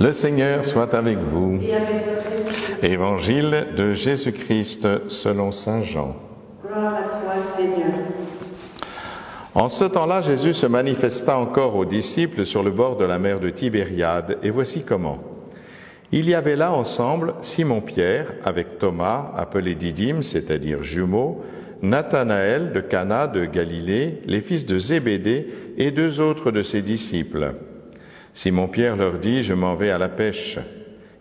Le Seigneur soit avec vous. Et avec votre esprit. Évangile de Jésus-Christ selon saint Jean. Gloire à toi, Seigneur. En ce temps-là, Jésus se manifesta encore aux disciples sur le bord de la mer de Tibériade, et voici comment. Il y avait là ensemble Simon-Pierre avec Thomas, appelé Didyme, c'est-à-dire jumeaux, Nathanaël de Cana de Galilée, les fils de Zébédée et deux autres de ses disciples. Simon-Pierre leur dit « Je m'en vais à la pêche ».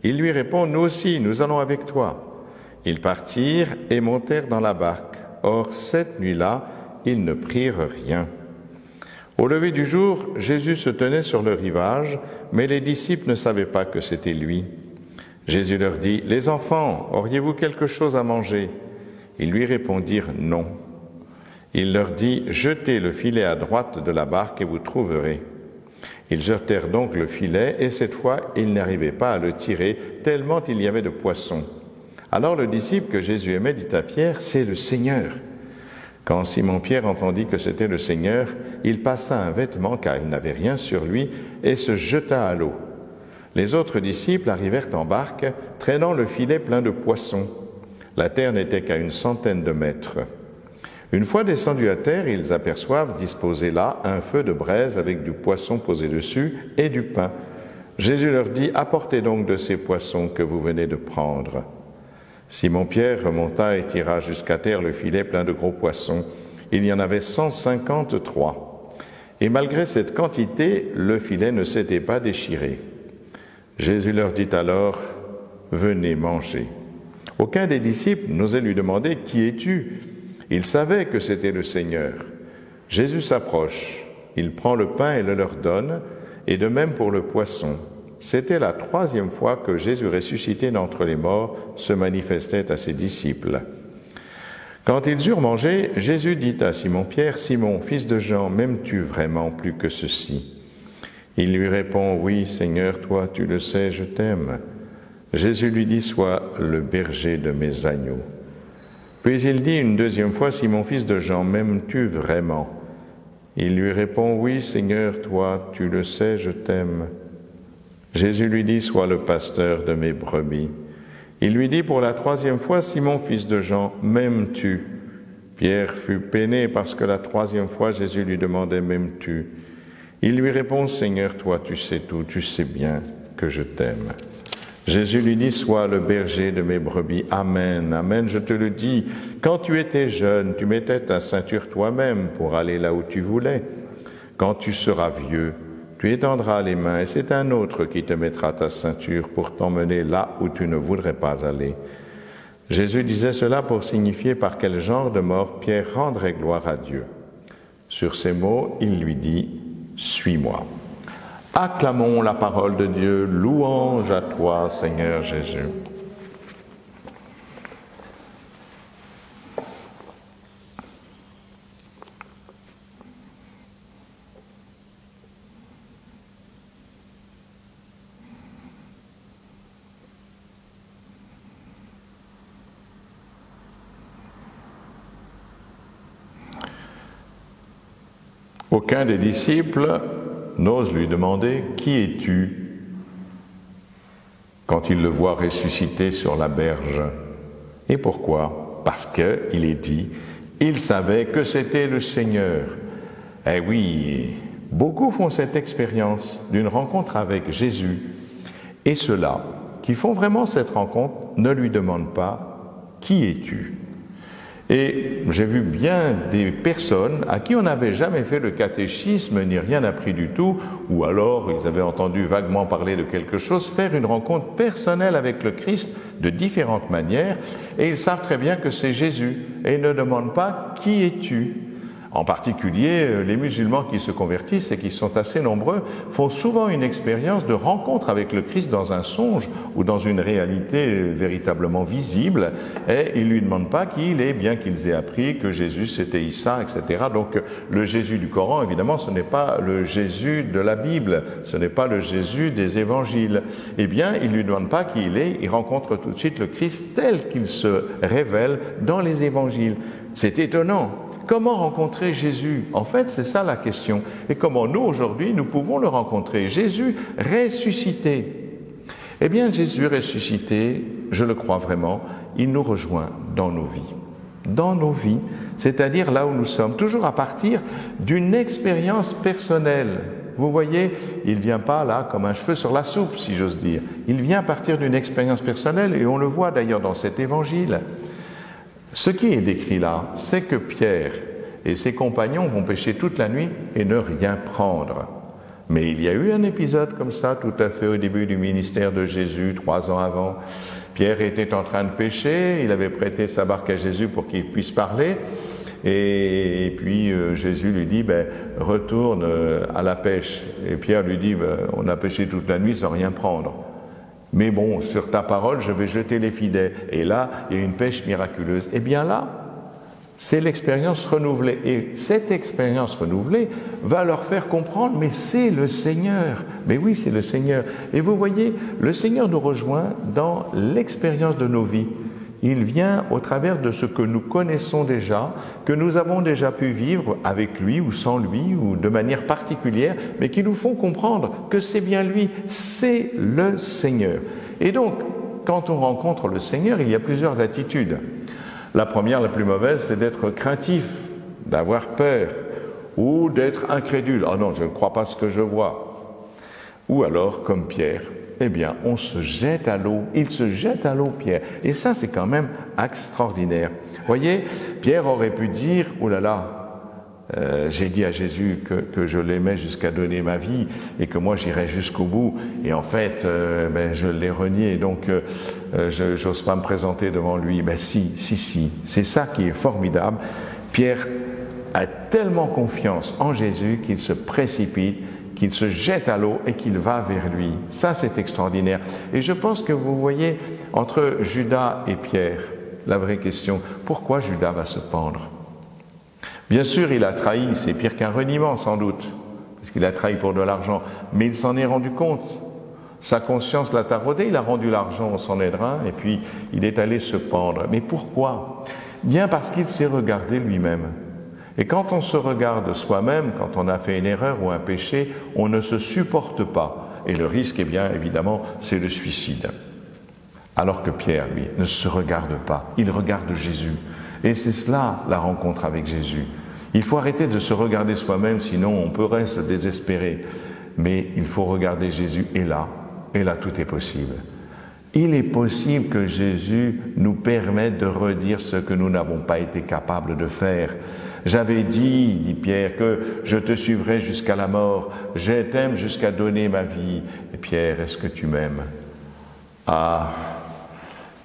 Il lui répond « Nous aussi, nous allons avec toi ». Ils partirent et montèrent dans la barque. Or, cette nuit-là, ils ne prirent rien. Au lever du jour, Jésus se tenait sur le rivage, mais les disciples ne savaient pas que c'était lui. Jésus leur dit « Les enfants, auriez-vous quelque chose à manger ?» Ils lui répondirent « Non ». Il leur dit « Jetez le filet à droite de la barque et vous trouverez ». Ils jetèrent donc le filet, et cette fois, ils n'arrivaient pas à le tirer, tellement il y avait de poissons. Alors le disciple que Jésus aimait dit à Pierre « C'est le Seigneur ». Quand Simon-Pierre entendit que c'était le Seigneur, il passa un vêtement, car il n'avait rien sur lui, et se jeta à l'eau. Les autres disciples arrivèrent en barque, traînant le filet plein de poissons. La terre n'était qu'à 100 de mètres. Une fois descendus à terre, ils aperçoivent disposé là un feu de braise avec du poisson posé dessus et du pain. Jésus leur dit « Apportez donc de ces poissons que vous venez de prendre ». Simon-Pierre remonta et tira jusqu'à terre le filet plein de gros poissons. Il y en avait 153. Et malgré cette quantité, le filet ne s'était pas déchiré. Jésus leur dit alors « Venez manger ». Aucun des disciples n'osait lui demander « Qui es-tu » Il savait que c'était le Seigneur. Jésus s'approche, il prend le pain et le leur donne, et de même pour le poisson. C'était la 3e fois que Jésus, ressuscité d'entre les morts, se manifestait à ses disciples. Quand ils eurent mangé, Jésus dit à Simon-Pierre, « Simon, fils de Jean, m'aimes-tu vraiment plus que ceci ?» Il lui répond, « Oui, Seigneur, toi, tu le sais, je t'aime. » Jésus lui dit, « Sois le berger de mes agneaux. » Puis il dit une 2e fois, « Simon, fils de Jean, m'aimes-tu vraiment ?» Il lui répond, « Oui, Seigneur, toi, tu le sais, je t'aime. » Jésus lui dit, « Sois le pasteur de mes brebis. » Il lui dit pour la 3e fois, « Simon, fils de Jean, m'aimes-tu » Pierre fut peiné parce que la 3e fois Jésus lui demandait, « M'aimes-tu » Il lui répond, « Seigneur, toi, tu sais tout, tu sais bien que je t'aime. » Jésus lui dit, « Sois le berger de mes brebis. Amen, amen, je te le dis. Quand tu étais jeune, tu mettais ta ceinture toi-même pour aller là où tu voulais. Quand tu seras vieux, tu étendras les mains et c'est un autre qui te mettra ta ceinture pour t'emmener là où tu ne voudrais pas aller. » Jésus disait cela pour signifier par quel genre de mort Pierre rendrait gloire à Dieu. Sur ces mots, il lui dit, « Suis-moi. » Acclamons la parole de Dieu, louange à toi, Seigneur Jésus. Aucun des disciples n'ose lui demander « Qui es-tu » quand il le voit ressuscité sur la berge. Et pourquoi ? Parce qu'il est dit, il savait que c'était le Seigneur. Eh oui, beaucoup font cette expérience d'une rencontre avec Jésus. Et ceux-là, qui font vraiment cette rencontre, ne lui demandent pas « Qui es-tu » Et j'ai vu bien des personnes à qui on n'avait jamais fait le catéchisme ni rien appris du tout, ou alors ils avaient entendu vaguement parler de quelque chose, faire une rencontre personnelle avec le Christ de différentes manières, et ils savent très bien que c'est Jésus, et ils ne demandent pas « Qui es-tu » En particulier, les musulmans qui se convertissent et qui sont assez nombreux font souvent une expérience de rencontre avec le Christ dans un songe ou dans une réalité véritablement visible et ils ne lui demandent pas qui il est, bien qu'ils aient appris que Jésus c'était Issa, etc. Donc le Jésus du Coran, évidemment, ce n'est pas le Jésus de la Bible, ce n'est pas le Jésus des évangiles. Eh bien, ils ne lui demandent pas qui il est, ils rencontrent tout de suite le Christ tel qu'il se révèle dans les évangiles. C'est étonnant. Comment rencontrer Jésus? En fait, c'est ça la question. Et comment nous, aujourd'hui, nous pouvons le rencontrer? Jésus ressuscité. Eh bien, Jésus ressuscité, je le crois vraiment, il nous rejoint dans nos vies. Dans nos vies, c'est-à-dire là où nous sommes, toujours à partir d'une expérience personnelle. Vous voyez, il ne vient pas là comme un cheveu sur la soupe, si j'ose dire. Il vient à partir d'une expérience personnelle, et on le voit d'ailleurs dans cet évangile. Ce qui est décrit là, c'est que Pierre et ses compagnons vont pêcher toute la nuit et ne rien prendre. Mais il y a eu un épisode comme ça, tout à fait au début du ministère de Jésus, 3 ans avant. Pierre était en train de pêcher, il avait prêté sa barque à Jésus pour qu'il puisse parler, et puis Jésus lui dit, retourne à la pêche. Et Pierre lui dit, on a pêché toute la nuit sans rien prendre. Mais bon, sur ta parole, je vais jeter les filets. Et là, il y a une pêche miraculeuse. Eh bien là, c'est l'expérience renouvelée. Et cette expérience renouvelée va leur faire comprendre, mais c'est le Seigneur. Mais oui, c'est le Seigneur. Et vous voyez, le Seigneur nous rejoint dans l'expérience de nos vies. Il vient au travers de ce que nous connaissons déjà, que nous avons déjà pu vivre avec lui ou sans lui ou de manière particulière, mais qui nous font comprendre que c'est bien lui, c'est le Seigneur. Et donc, quand on rencontre le Seigneur, il y a plusieurs attitudes. La première, la plus mauvaise, c'est d'être craintif, d'avoir peur, ou d'être incrédule. « Ah non, je ne crois pas ce que je vois. » Ou alors, comme Pierre, eh bien, on se jette à l'eau. Il se jette à l'eau, Pierre. Et ça, c'est quand même extraordinaire. Vous voyez, Pierre aurait pu dire, « Oh là là, j'ai dit à Jésus que je l'aimais jusqu'à donner ma vie et que moi j'irais jusqu'au bout. Et en fait, je l'ai renié, donc je n'ose pas me présenter devant lui. » Si. C'est ça qui est formidable. Pierre a tellement confiance en Jésus qu'il se précipite, qu'il se jette à l'eau et qu'il va vers lui. Ça, c'est extraordinaire. Et je pense que vous voyez, entre Judas et Pierre, la vraie question, pourquoi Judas va se pendre ? Bien sûr, il a trahi, c'est pire qu'un reniement sans doute, parce qu'il a trahi pour de l'argent, mais il s'en est rendu compte. Sa conscience l'a taraudé, il a rendu l'argent au Sanhédrin, et puis il est allé se pendre. Mais pourquoi ? Bien parce qu'il s'est regardé lui-même. Et quand on se regarde soi-même, quand on a fait une erreur ou un péché, on ne se supporte pas. Et le risque, eh bien, évidemment, c'est le suicide. Alors que Pierre, lui, ne se regarde pas, il regarde Jésus. Et c'est cela, la rencontre avec Jésus. Il faut arrêter de se regarder soi-même, sinon on pourrait se désespérer. Mais il faut regarder Jésus, et là, tout est possible. Il est possible que Jésus nous permette de redire ce que nous n'avons pas été capables de faire. J'avais dit Pierre, que je te suivrai jusqu'à la mort, je t'aime jusqu'à donner ma vie. Et Pierre, est-ce que tu m'aimes ? Ah,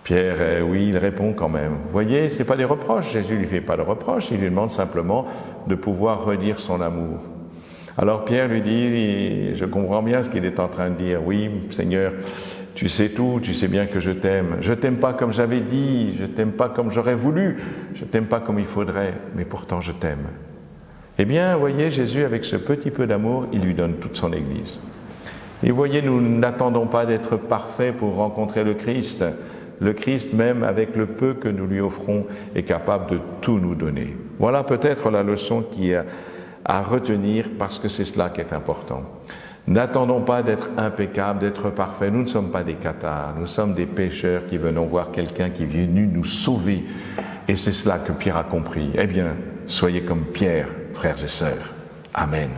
Pierre, oui, il répond quand même. Vous voyez, ce n'est pas des reproches, Jésus ne lui fait pas de reproches, il lui demande simplement de pouvoir redire son amour. Alors Pierre lui dit, je comprends bien ce qu'il est en train de dire, oui, Seigneur, tu sais tout, tu sais bien que je t'aime pas comme j'avais dit, je t'aime pas comme j'aurais voulu, je t'aime pas comme il faudrait, mais pourtant je t'aime. Eh bien, vous voyez, Jésus, avec ce petit peu d'amour, il lui donne toute son Église. Et vous voyez, nous n'attendons pas d'être parfaits pour rencontrer le Christ. Le Christ, même avec le peu que nous lui offrons, est capable de tout nous donner. Voilà peut-être la leçon qui est à retenir, parce que c'est cela qui est important. N'attendons pas d'être impeccables, d'être parfaits. Nous ne sommes pas des cathares, nous sommes des pécheurs qui venons voir quelqu'un qui est venu nous sauver. Et c'est cela que Pierre a compris. Eh bien, soyez comme Pierre, frères et sœurs. Amen.